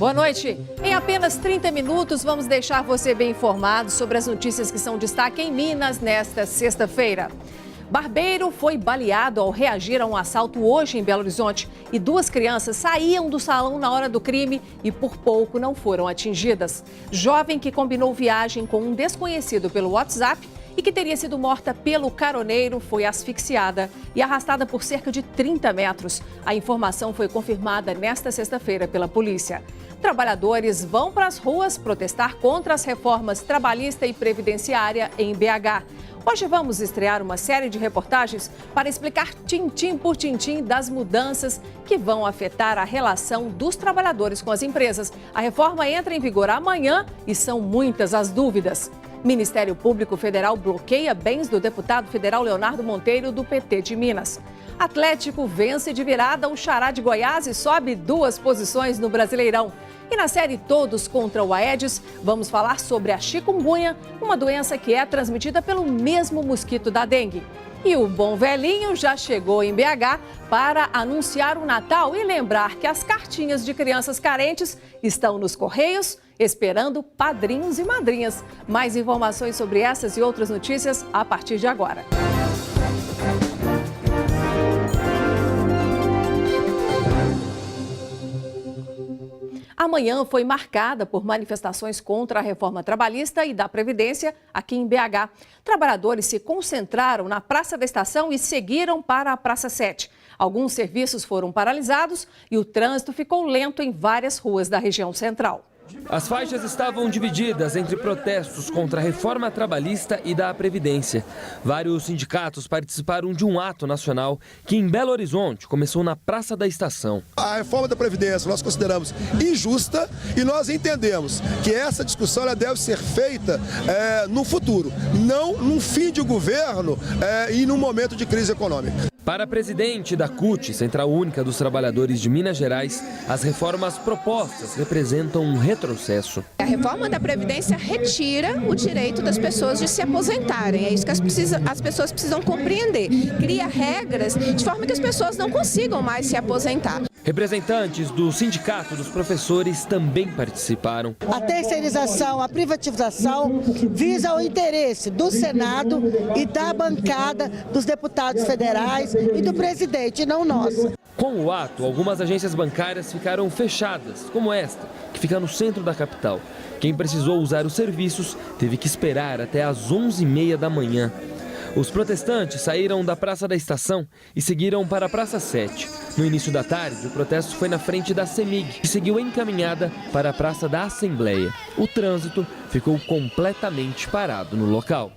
Boa noite. Em apenas 30 minutos, vamos deixar você bem informado sobre as notícias que são destaque em Minas nesta sexta-feira. Barbeiro foi baleado ao reagir a um assalto hoje em Belo Horizonte e 2 crianças saíam do salão na hora do crime e por pouco não foram atingidas. Jovem que combinou viagem com um desconhecido pelo WhatsApp e que teria sido morta pelo caroneiro foi asfixiada e arrastada por cerca de 30 metros. A informação foi confirmada nesta sexta-feira pela polícia. Trabalhadores vão para as ruas protestar contra as reformas trabalhista e previdenciária em BH. Hoje vamos estrear uma série de reportagens para explicar tintim por tintim das mudanças que vão afetar a relação dos trabalhadores com as empresas. A reforma entra em vigor amanhã e são muitas as dúvidas. Ministério Público Federal bloqueia bens do deputado federal Leonardo Monteiro, do PT de Minas. Atlético vence de virada o Xará de Goiás e sobe 2 posições no Brasileirão. E na série Todos contra o Aedes, vamos falar sobre a chikungunya, uma doença que é transmitida pelo mesmo mosquito da dengue. E o bom velhinho já chegou em BH para anunciar o Natal e lembrar que as cartinhas de crianças carentes estão nos Correios, esperando padrinhos e madrinhas. Mais informações sobre essas e outras notícias a partir de agora. Amanhã foi marcada por manifestações contra a reforma trabalhista e da Previdência aqui em BH. Trabalhadores se concentraram na Praça da Estação e seguiram para a Praça 7. Alguns serviços foram paralisados e o trânsito ficou lento em várias ruas da região central. As faixas estavam divididas entre protestos contra a reforma trabalhista e da Previdência. Vários sindicatos participaram de um ato nacional que em Belo Horizonte começou na Praça da Estação. A reforma da Previdência nós consideramos injusta e nós entendemos que essa discussão ela deve ser feita no futuro, não num fim de governo e num momento de crise econômica. Para a presidente da CUT, Central Única dos Trabalhadores de Minas Gerais, as reformas propostas representam um retrocesso. A reforma da Previdência retira o direito das pessoas de se aposentarem. É isso que as pessoas precisam compreender. Cria regras de forma que as pessoas não consigam mais se aposentar. Representantes do Sindicato dos Professores também participaram. A terceirização, a privatização visa o interesse do Senado e da bancada dos deputados federais e do presidente, não nossa. Com o ato, algumas agências bancárias ficaram fechadas, como esta, que fica no centro da capital. Quem precisou usar os serviços teve que esperar até às 11h30 da manhã. Os protestantes saíram da Praça da Estação e seguiram para a Praça 7. No início da tarde, o protesto foi na frente da CEMIG e seguiu encaminhada para a Praça da Assembleia. O trânsito ficou completamente parado no local.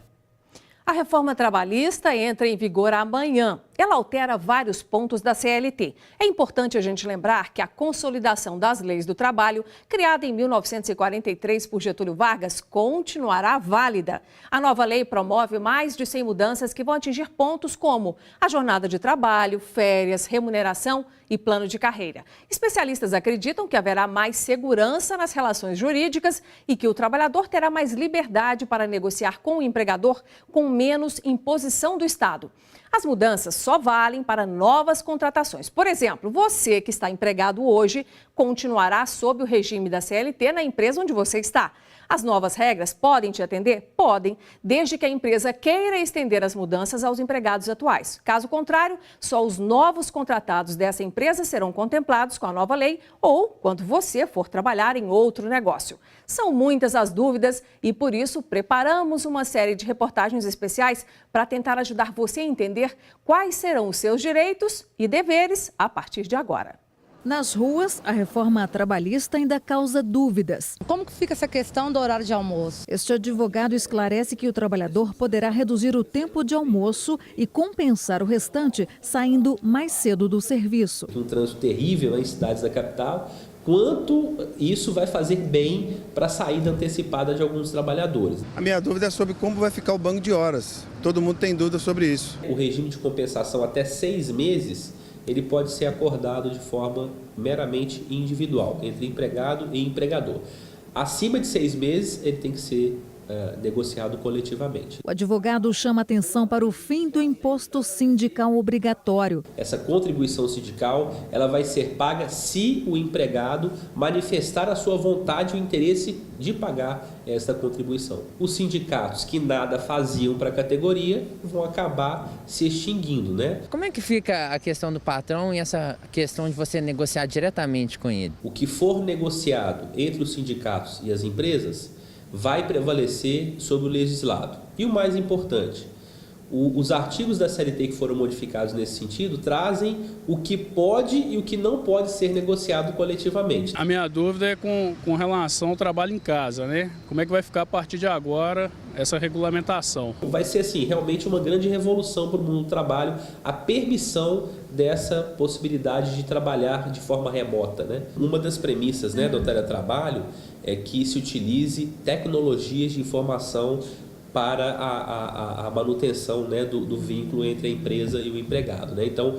A reforma trabalhista entra em vigor amanhã. Ela altera vários pontos da CLT. É importante a gente lembrar que a consolidação das leis do trabalho, criada em 1943 por Getúlio Vargas, continuará válida. A nova lei promove mais de 100 mudanças que vão atingir pontos como a jornada de trabalho, férias, remuneração e plano de carreira. Especialistas acreditam que haverá mais segurança nas relações jurídicas e que o trabalhador terá mais liberdade para negociar com o empregador com menos imposição do Estado. As mudanças só valem para novas contratações. Por exemplo, você que está empregado hoje continuará sob o regime da CLT na empresa onde você está. As novas regras podem te atender? Podem, desde que a empresa queira estender as mudanças aos empregados atuais. Caso contrário, só os novos contratados dessa empresa serão contemplados com a nova lei ou quando você for trabalhar em outro negócio. São muitas as dúvidas e, por isso, preparamos uma série de reportagens especiais para tentar ajudar você a entender quais serão os seus direitos e deveres a partir de agora. Nas ruas, a reforma trabalhista ainda causa dúvidas. Como que fica essa questão do horário de almoço? Este advogado esclarece que o trabalhador poderá reduzir o tempo de almoço e compensar o restante saindo mais cedo do serviço. Um trânsito terrível em cidades da capital. Quanto isso vai fazer bem para a saída antecipada de alguns trabalhadores. A minha dúvida é sobre como vai ficar o banco de horas. Todo mundo tem dúvida sobre isso. O regime de compensação até 6 meses, ele pode ser acordado de forma meramente individual, entre empregado e empregador. Acima de 6 meses, ele tem que ser negociado coletivamente. O advogado chama atenção para o fim do imposto sindical obrigatório. Essa contribuição sindical ela vai ser paga se o empregado manifestar a sua vontade e o interesse de pagar essa contribuição. Os sindicatos que nada faziam para a categoria vão acabar se extinguindo, né? Como é que fica a questão do patrão e essa questão de você negociar diretamente com ele? O que for negociado entre os sindicatos e as empresas vai prevalecer sobre o legislado. E o mais importante, os artigos da CLT que foram modificados nesse sentido trazem o que pode e o que não pode ser negociado coletivamente. A minha dúvida é com relação ao trabalho em casa, né? Como é que vai ficar a partir de agora essa regulamentação? Vai ser assim, realmente uma grande revolução para o mundo do trabalho, a permissão dessa possibilidade de trabalhar de forma remota, né? Uma das premissas, né, do teletrabalho é que se utilize tecnologias de informação para a manutenção, né, do vínculo entre a empresa e o empregado, né? Então,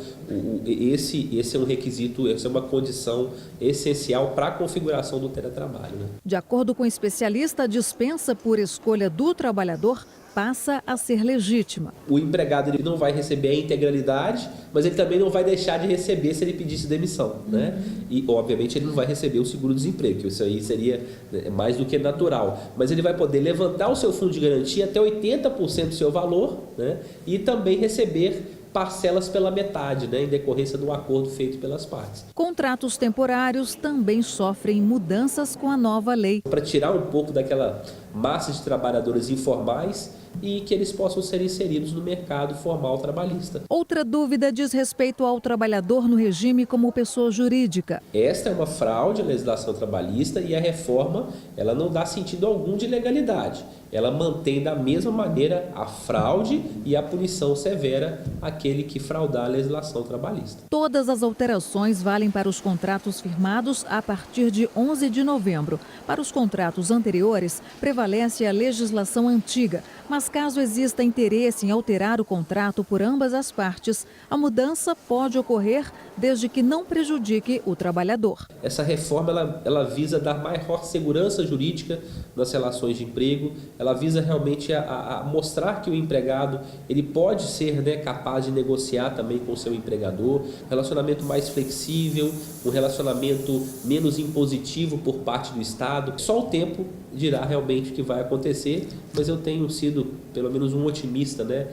esse é um requisito, essa é uma condição essencial para a configuração do teletrabalho, né? De acordo com o especialista, a dispensa por escolha do trabalhador passa a ser legítima. O empregado ele não vai receber a integralidade, mas ele também não vai deixar de receber se ele pedisse demissão, né? E, obviamente, ele não vai receber o seguro-desemprego, que isso aí seria mais do que natural. Mas ele vai poder levantar o seu fundo de garantia até 80% do seu valor, né? E também receber parcelas pela metade, né, em decorrência do acordo feito pelas partes. Contratos temporários também sofrem mudanças com a nova lei. Para tirar um pouco daquela massa de trabalhadores informais e que eles possam ser inseridos no mercado formal trabalhista. Outra dúvida diz respeito ao trabalhador no regime como pessoa jurídica. Esta é uma fraude à legislação trabalhista e a reforma ela não dá sentido algum de legalidade. Ela mantém da mesma maneira a fraude e a punição severa àquele que fraudar a legislação trabalhista. Todas as alterações valem para os contratos firmados a partir de 11 de novembro. Para os contratos anteriores, prevalece a legislação antiga. Mas caso exista interesse em alterar o contrato por ambas as partes, a mudança pode ocorrer desde que não prejudique o trabalhador. Essa reforma ela visa dar maior segurança jurídica nas relações de emprego, ela visa realmente a mostrar que o empregado ele pode ser, né, capaz de negociar também com o seu empregador, um relacionamento mais flexível, um relacionamento menos impositivo por parte do Estado. Só o tempo dirá realmente o que vai acontecer, mas eu tenho sido pelo menos um otimista, né,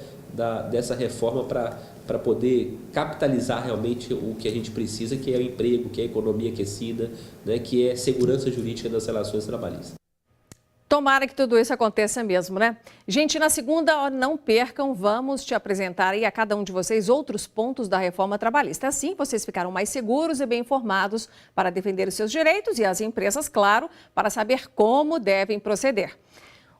dessa reforma para poder capitalizar realmente o que a gente precisa, que é o emprego, que é a economia aquecida, né, que é segurança jurídica das relações trabalhistas. Tomara que tudo isso aconteça mesmo, né? Gente, na segunda, não percam, vamos te apresentar aí a cada um de vocês outros pontos da reforma trabalhista. Assim, vocês ficarão mais seguros e bem informados para defender os seus direitos e as empresas, claro, para saber como devem proceder.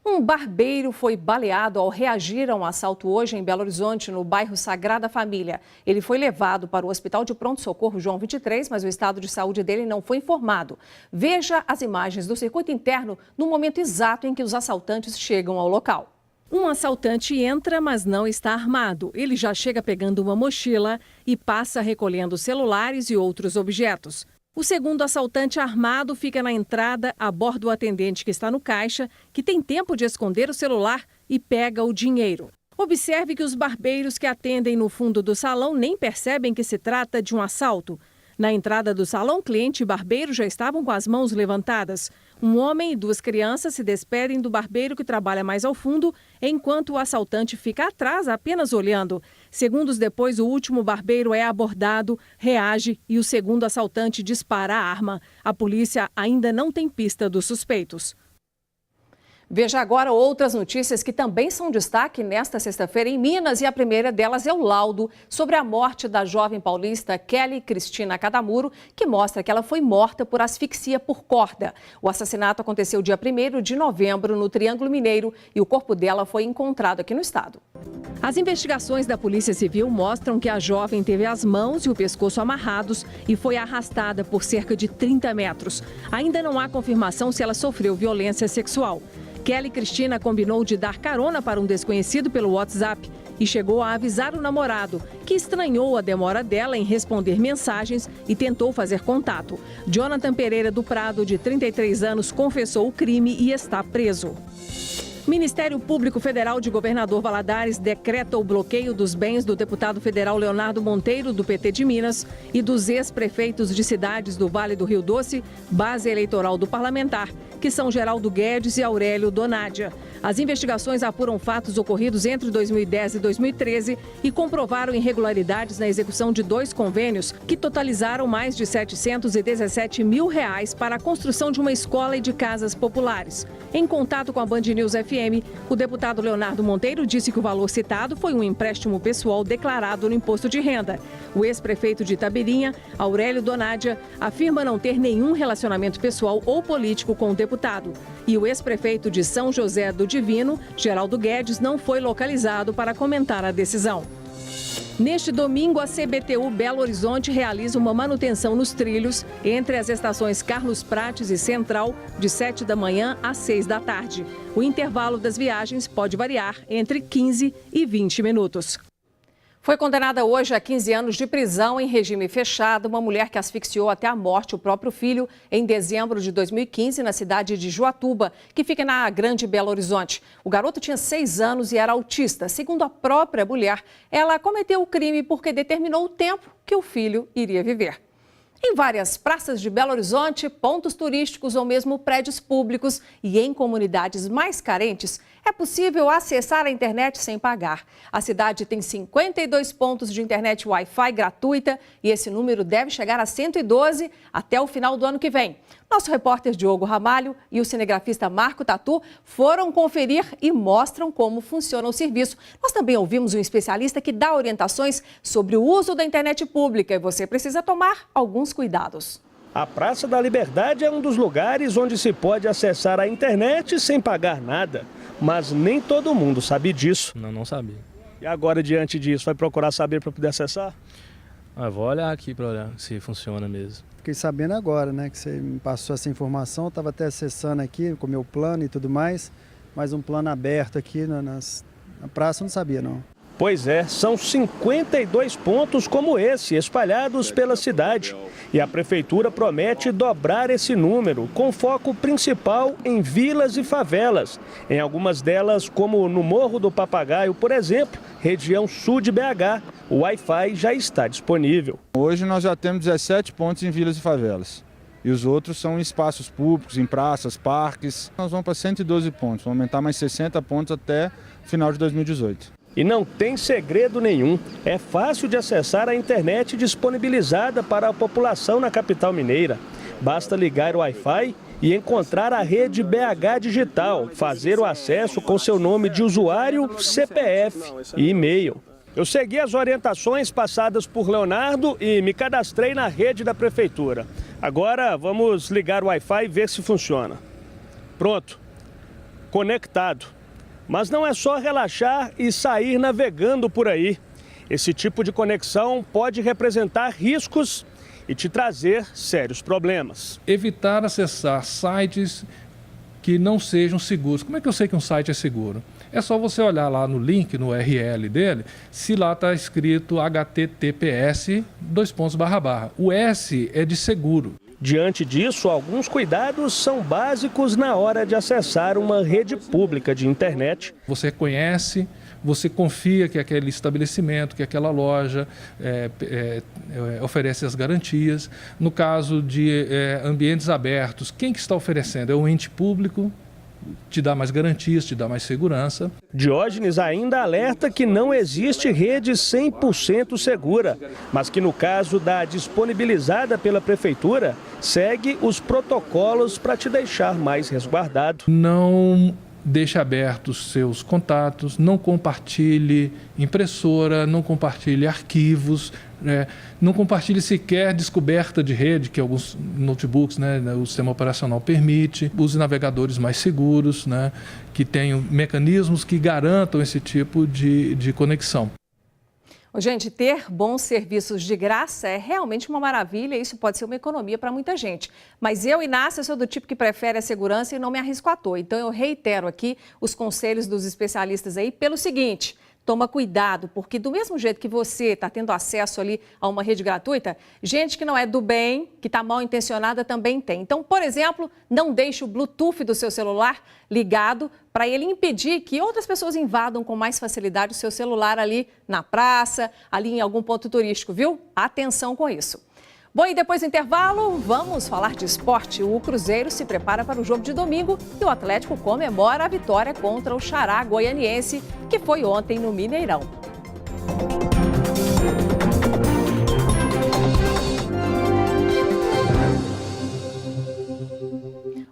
Um barbeiro foi baleado ao reagir a um assalto hoje em Belo Horizonte, no bairro Sagrada Família. Ele foi levado para o Hospital de Pronto-Socorro João 23, mas o estado de saúde dele não foi informado. Veja as imagens do circuito interno no momento exato em que os assaltantes chegam ao local. Um assaltante entra, mas não está armado. Ele já chega pegando uma mochila e passa recolhendo celulares e outros objetos. O segundo assaltante armado fica na entrada, aborda o atendente que está no caixa, que tem tempo de esconder o celular e pega o dinheiro. Observe que os barbeiros que atendem no fundo do salão nem percebem que se trata de um assalto. Na entrada do salão, cliente e barbeiro já estavam com as mãos levantadas. Um homem e duas crianças se despedem do barbeiro que trabalha mais ao fundo, enquanto o assaltante fica atrás apenas olhando. Segundos depois, o último barbeiro é abordado, reage e o segundo assaltante dispara a arma. A polícia ainda não tem pista dos suspeitos. Veja agora outras notícias que também são destaque nesta sexta-feira em Minas, e a primeira delas é o laudo sobre a morte da jovem paulista Kelly Cristina Cadamuro, que mostra que ela foi morta por asfixia por corda. O assassinato aconteceu dia 1º de novembro no Triângulo Mineiro e o corpo dela foi encontrado aqui no estado. As investigações da Polícia Civil mostram que a jovem teve as mãos e o pescoço amarrados e foi arrastada por cerca de 30 metros. Ainda não há confirmação se ela sofreu violência sexual. Kelly Cristina combinou de dar carona para um desconhecido pelo WhatsApp e chegou a avisar o namorado, que estranhou a demora dela em responder mensagens e tentou fazer contato. Jonathan Pereira do Prado, de 33 anos, confessou o crime e está preso. Ministério Público Federal de Governador Valadares decreta o bloqueio dos bens do deputado federal Leonardo Monteiro, do PT de Minas, e dos ex-prefeitos de cidades do Vale do Rio Doce, base eleitoral do parlamentar, que são Geraldo Guedes e Aurélio Donádia. As investigações apuram fatos ocorridos entre 2010 e 2013 e comprovaram irregularidades na execução de 2 convênios que totalizaram mais de R$717 mil para a construção de uma escola e de casas populares. Em contato com a Band News FM, o deputado Leonardo Monteiro disse que o valor citado foi um empréstimo pessoal declarado no imposto de renda. O ex-prefeito de Itabeirinha, Aurélio Donádia, afirma não ter nenhum relacionamento pessoal ou político com o deputado. E o ex-prefeito de São José do Divino, Geraldo Guedes, não foi localizado para comentar a decisão. Neste domingo, a CBTU Belo Horizonte realiza uma manutenção nos trilhos entre as estações Carlos Prates e Central, de 7 da manhã às 6 da tarde. O intervalo das viagens pode variar entre 15 e 20 minutos. Foi condenada hoje a 15 anos de prisão em regime fechado uma mulher que asfixiou até a morte o próprio filho em dezembro de 2015 na cidade de Juatuba, que fica na Grande Belo Horizonte. O garoto tinha 6 anos e era autista. Segundo a própria mulher, ela cometeu o crime porque determinou o tempo que o filho iria viver. Em várias praças de Belo Horizonte, pontos turísticos ou mesmo prédios públicos e em comunidades mais carentes, é possível acessar a internet sem pagar. A cidade tem 52 pontos de internet Wi-Fi gratuita e esse número deve chegar a 112 até o final do ano que vem. Nosso repórter Diogo Ramalho e o cinegrafista Marco Tatu foram conferir e mostram como funciona o serviço. Nós também ouvimos um especialista que dá orientações sobre o uso da internet pública e você precisa tomar alguns cuidados. A Praça da Liberdade é um dos lugares onde se pode acessar a internet sem pagar nada. Mas nem todo mundo sabe disso. Não sabia. E agora, diante disso, vai procurar saber para poder acessar? Vou olhar aqui para olhar se funciona mesmo. Fiquei sabendo agora, né, que você me passou essa informação. Eu estava até acessando aqui com o meu plano e tudo mais. Mas um plano aberto aqui na praça eu não sabia, não. Pois é, são 52 pontos como esse, espalhados pela cidade. E a prefeitura promete dobrar esse número, com foco principal em vilas e favelas. Em algumas delas, como no Morro do Papagaio, por exemplo, região sul de BH, o Wi-Fi já está disponível. Hoje nós já temos 17 pontos em vilas e favelas. E os outros são em espaços públicos, em praças, parques. Nós vamos para 112 pontos, vamos aumentar mais 60 pontos até final de 2018. E não tem segredo nenhum. É fácil de acessar a internet disponibilizada para a população na capital mineira. Basta ligar o Wi-Fi e encontrar a rede BH Digital, fazer o acesso com seu nome de usuário, CPF e e-mail. Eu segui as orientações passadas por Leonardo e me cadastrei na rede da prefeitura. Agora vamos ligar o Wi-Fi e ver se funciona. Pronto. Conectado. Mas não é só relaxar e sair navegando por aí. Esse tipo de conexão pode representar riscos e te trazer sérios problemas. Evitar acessar sites que não sejam seguros. Como é que eu sei que um site é seguro? É só você olhar lá no link, no URL dele, se lá está escrito https://. O S é de seguro. Diante disso, alguns cuidados são básicos na hora de acessar uma rede pública de internet. Você conhece, você confia que aquele estabelecimento, que aquela loja oferece as garantias. No caso de ambientes abertos, quem que está oferecendo? É um ente público? Te dá mais garantias, te dá mais segurança. Diógenes ainda alerta que não existe rede 100% segura, mas que no caso da disponibilizada pela prefeitura, segue os protocolos para te deixar mais resguardado. Não deixe abertos seus contatos, não compartilhe impressora, não compartilhe arquivos, não compartilhe sequer descoberta de rede, que alguns notebooks, o sistema operacional permite. Use navegadores mais seguros, que tenham mecanismos que garantam esse tipo de conexão. Gente, ter bons serviços de graça é realmente uma maravilha e isso pode ser uma economia para muita gente. Mas eu, Inácia, sou do tipo que prefere a segurança e não me arrisco à toa. Então eu reitero aqui os conselhos dos especialistas aí pelo seguinte: toma cuidado, porque do mesmo jeito que você está tendo acesso ali a uma rede gratuita, gente que não é do bem, que está mal intencionada também tem. Então, por exemplo, não deixe o Bluetooth do seu celular ligado para ele impedir que outras pessoas invadam com mais facilidade o seu celular ali na praça, ali em algum ponto turístico, viu? Atenção com isso. Bom, e depois do intervalo, vamos falar de esporte. O Cruzeiro se prepara para o jogo de domingo e o Atlético comemora a vitória contra o Xará Goianiense, que foi ontem no Mineirão.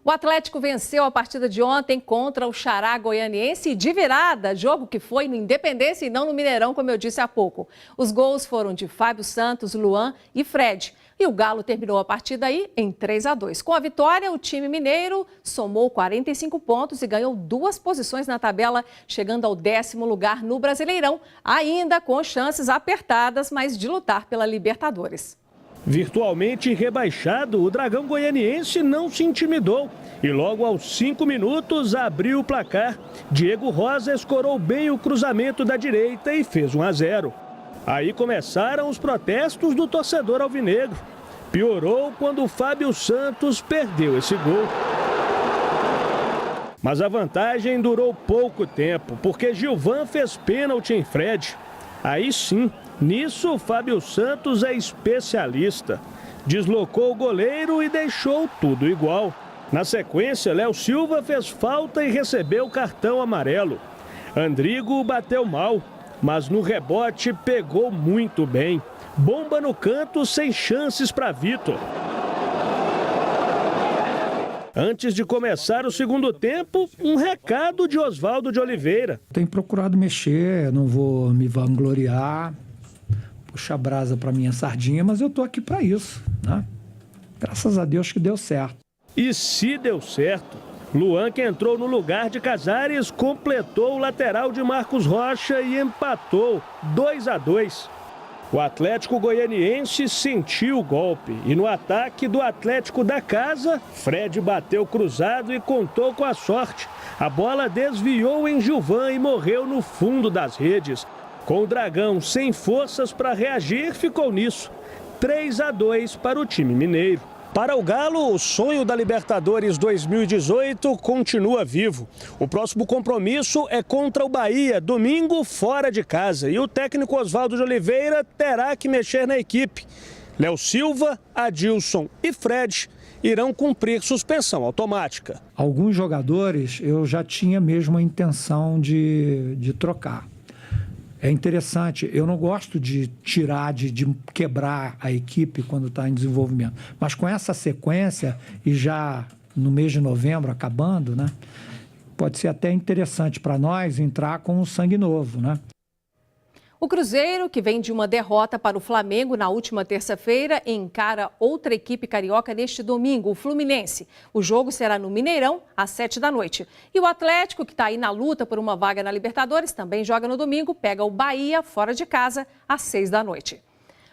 O Atlético venceu a partida de ontem contra o Xará Goianiense de virada, jogo que foi no Independência e não no Mineirão, como eu disse há pouco. Os gols foram de Fábio Santos, Luan e Fred. E o Galo terminou a partida aí em 3-2. Com a vitória, o time mineiro somou 45 pontos e ganhou 2 posições na tabela, chegando ao 10º lugar no Brasileirão, ainda com chances apertadas, mas de lutar pela Libertadores. Virtualmente rebaixado, o Dragão Goianiense não se intimidou e logo aos 5 minutos abriu o placar. Diego Rosa escorou bem o cruzamento da direita e fez 1-0. Aí começaram os protestos do torcedor alvinegro. Piorou quando o Fábio Santos perdeu esse gol. Mas a vantagem durou pouco tempo, porque Gilvan fez pênalti em Fred. Aí sim, nisso o Fábio Santos é especialista. Deslocou o goleiro e deixou tudo igual. Na sequência, Léo Silva fez falta e recebeu cartão amarelo. Andrigo bateu mal, mas no rebote pegou muito bem. Bomba no canto sem chances para Vitor. Antes de começar o segundo tempo, um recado de Oswaldo de Oliveira. Tenho procurado mexer, não vou me vangloriar, puxar brasa para minha sardinha, mas eu tô aqui para isso, né? Graças a Deus que deu certo. E se deu certo, Luan, que entrou no lugar de Casares, completou o lateral de Marcos Rocha e empatou 2-2. O Atlético Goianiense sentiu o golpe e no ataque do Atlético da casa, Fred bateu cruzado e contou com a sorte. A bola desviou em Gilvan e morreu no fundo das redes. Com o Dragão sem forças para reagir, ficou nisso. 3-2 para o time mineiro. Para o Galo, o sonho da Libertadores 2018 continua vivo. O próximo compromisso é contra o Bahia, domingo, fora de casa. E o técnico Oswaldo de Oliveira terá que mexer na equipe. Léo Silva, Adilson e Fred irão cumprir suspensão automática. Alguns jogadores eu já tinha mesmo a intenção de trocar. É interessante, eu não gosto de tirar, de quebrar a equipe quando está em desenvolvimento. Mas com essa sequência, e já no mês de novembro acabando, né, pode ser até interessante para nós entrar com um sangue novo, né? O Cruzeiro, que vem de uma derrota para o Flamengo na última terça-feira, encara outra equipe carioca neste domingo, o Fluminense. O jogo será no Mineirão, às 19h. E o Atlético, que está aí na luta por uma vaga na Libertadores, também joga no domingo, pega o Bahia fora de casa, às 18h.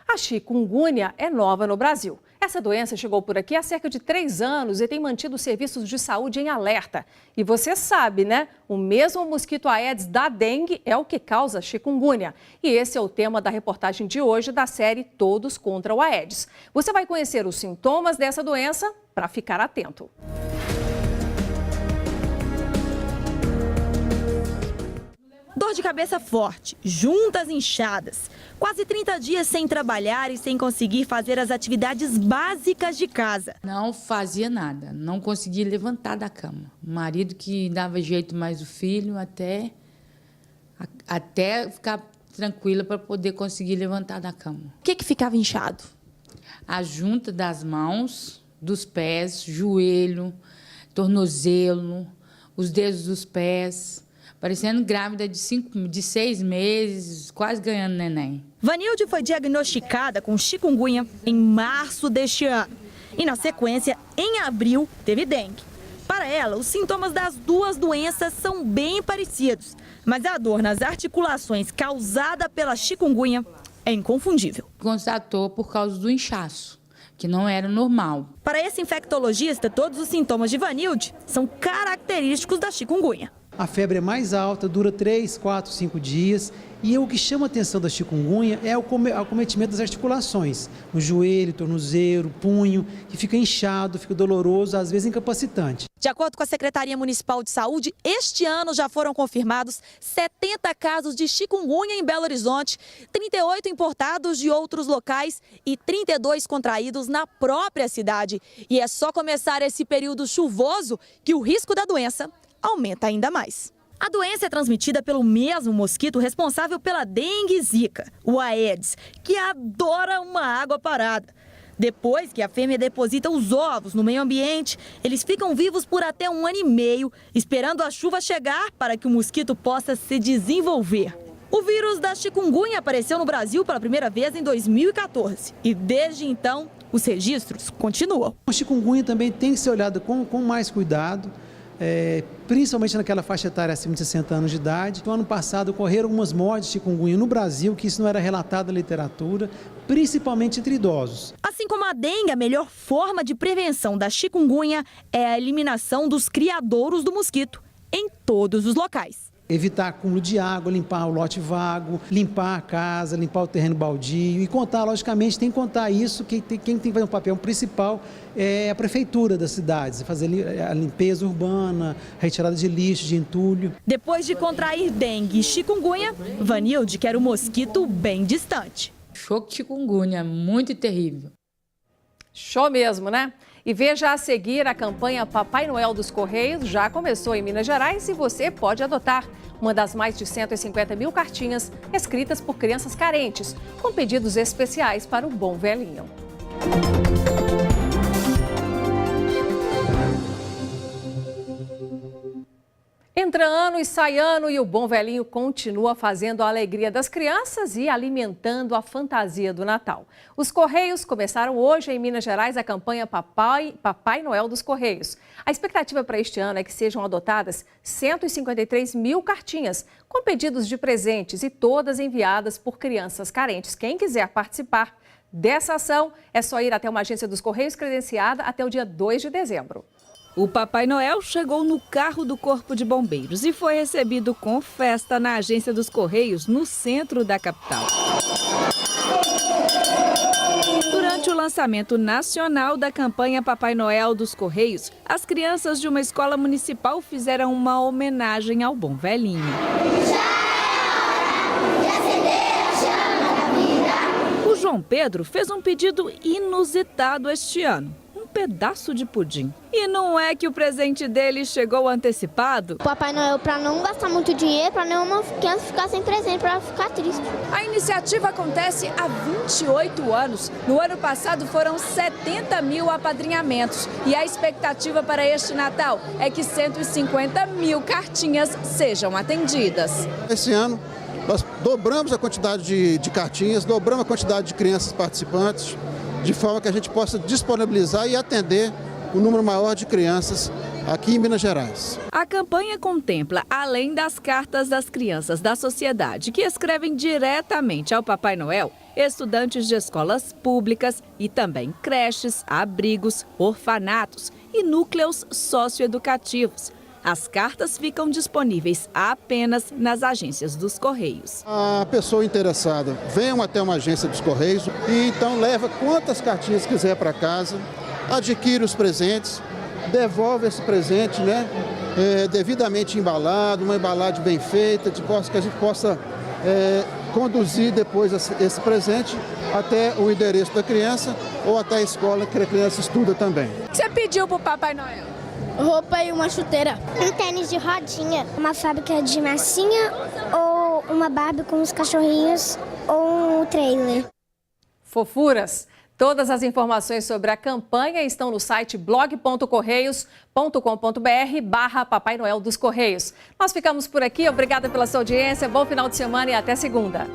A chikungunya é nova no Brasil. Essa doença chegou por aqui há cerca de 3 anos e tem mantido os serviços de saúde em alerta. E você sabe, né? O mesmo mosquito Aedes da dengue é o que causa chikungunya. E esse é o tema da reportagem de hoje da série Todos contra o Aedes. Você vai conhecer os sintomas dessa doença para ficar atento. Dor de cabeça forte, juntas inchadas, quase 30 dias sem trabalhar e sem conseguir fazer as atividades básicas de casa. Não fazia nada, não conseguia levantar da cama. O marido que dava jeito mais o filho até ficar tranquila para poder conseguir levantar da cama. O que ficava inchado? A junta das mãos, dos pés, joelho, tornozelo, os dedos dos pés. Parecendo grávida de 6 meses, quase ganhando neném. Vanilde foi diagnosticada com chikungunya em março deste ano. E na sequência, em abril, teve dengue. Para ela, os sintomas das duas doenças são bem parecidos. Mas a dor nas articulações causada pela chikungunya é inconfundível. Constatou por causa do inchaço, que não era normal. Para esse infectologista, todos os sintomas de Vanilde são característicos da chikungunya. a febre é mais alta, dura 3, 4, 5 dias. E o que chama a atenção da chikungunya é o acometimento das articulações, no joelho, tornozelo, punho, que fica inchado, fica doloroso, às vezes incapacitante. De acordo com a Secretaria Municipal de Saúde, este ano já foram confirmados 70 casos de chikungunya em Belo Horizonte, 38 importados de outros locais e 32 contraídos na própria cidade. E é só começar esse período chuvoso que o risco da doença aumenta ainda mais. A doença é transmitida pelo mesmo mosquito responsável pela dengue e zika, o Aedes, que adora uma água parada. Depois que a fêmea deposita os ovos no meio ambiente, eles ficam vivos por até 1 ano e meio, esperando a chuva chegar para que o mosquito possa se desenvolver. O vírus da chikungunya apareceu no Brasil pela primeira vez em 2014 e desde então os registros continuam. A chikungunya também tem que ser olhada com mais cuidado. Principalmente naquela faixa etária acima de 60 anos de idade. No ano passado ocorreram algumas mortes de chikungunya no Brasil, que isso não era relatado na literatura, principalmente entre idosos. Assim como a dengue, a melhor forma de prevenção da chikungunya é a eliminação dos criadouros do mosquito em todos os locais. Evitar acúmulo de água, limpar o lote vago, limpar a casa, limpar o terreno baldio e contar, logicamente, tem que contar isso, quem tem que fazer um papel principal é a prefeitura das cidades, fazer a limpeza urbana, retirada de lixo, de entulho. Depois de contrair dengue e chikungunya, Vanilde quer um mosquito bem distante. Show de chikungunya, muito terrível. Show mesmo, né? E veja a seguir, a campanha Papai Noel dos Correios já começou em Minas Gerais e você pode adotar uma das mais de 150 mil cartinhas escritas por crianças carentes, com pedidos especiais para o bom velhinho. Entra ano e sai ano e o bom velhinho continua fazendo a alegria das crianças e alimentando a fantasia do Natal. Os Correios começaram hoje em Minas Gerais a campanha Papai Noel dos Correios. A expectativa para este ano é que sejam adotadas 153 mil cartinhas com pedidos de presentes e todas enviadas por crianças carentes. Quem quiser participar dessa ação é só ir até uma agência dos Correios credenciada até o dia 2 de dezembro. O Papai Noel chegou no carro do Corpo de Bombeiros e foi recebido com festa na agência dos Correios, no centro da capital. Durante o lançamento nacional da campanha Papai Noel dos Correios, as crianças de uma escola municipal fizeram uma homenagem ao bom velhinho. O João Pedro fez um pedido inusitado este ano. Pedaço de pudim. E não é que o presente dele chegou antecipado? Papai Noel, para não gastar muito dinheiro, para nenhuma criança ficar sem presente, para ficar triste. A iniciativa acontece há 28 anos. No ano passado foram 70 mil apadrinhamentos. E a expectativa para este Natal é que 150 mil cartinhas sejam atendidas. Esse ano nós dobramos a quantidade de cartinhas, dobramos a quantidade de crianças participantes, de forma que a gente possa disponibilizar e atender um número maior de crianças aqui em Minas Gerais. A campanha contempla, além das cartas das crianças da sociedade que escrevem diretamente ao Papai Noel, estudantes de escolas públicas e também creches, abrigos, orfanatos e núcleos socioeducativos. As cartas ficam disponíveis apenas nas agências dos Correios. A pessoa interessada vem até uma agência dos Correios e então leva quantas cartinhas quiser para casa, adquire os presentes, devolve esse presente, devidamente embalado, uma embalagem bem feita, que a gente possa conduzir depois esse presente até o endereço da criança ou até a escola que a criança estuda também. O que você pediu para o Papai Noel? Roupa e uma chuteira. Um tênis de rodinha. Uma fábrica de massinha ou uma Barbie com os cachorrinhos ou um trailer. Fofuras! Todas as informações sobre a campanha estão no site blog.correios.com.br/Papai Noel dos Correios. Nós ficamos por aqui. Obrigada pela sua audiência. Bom final de semana e até segunda.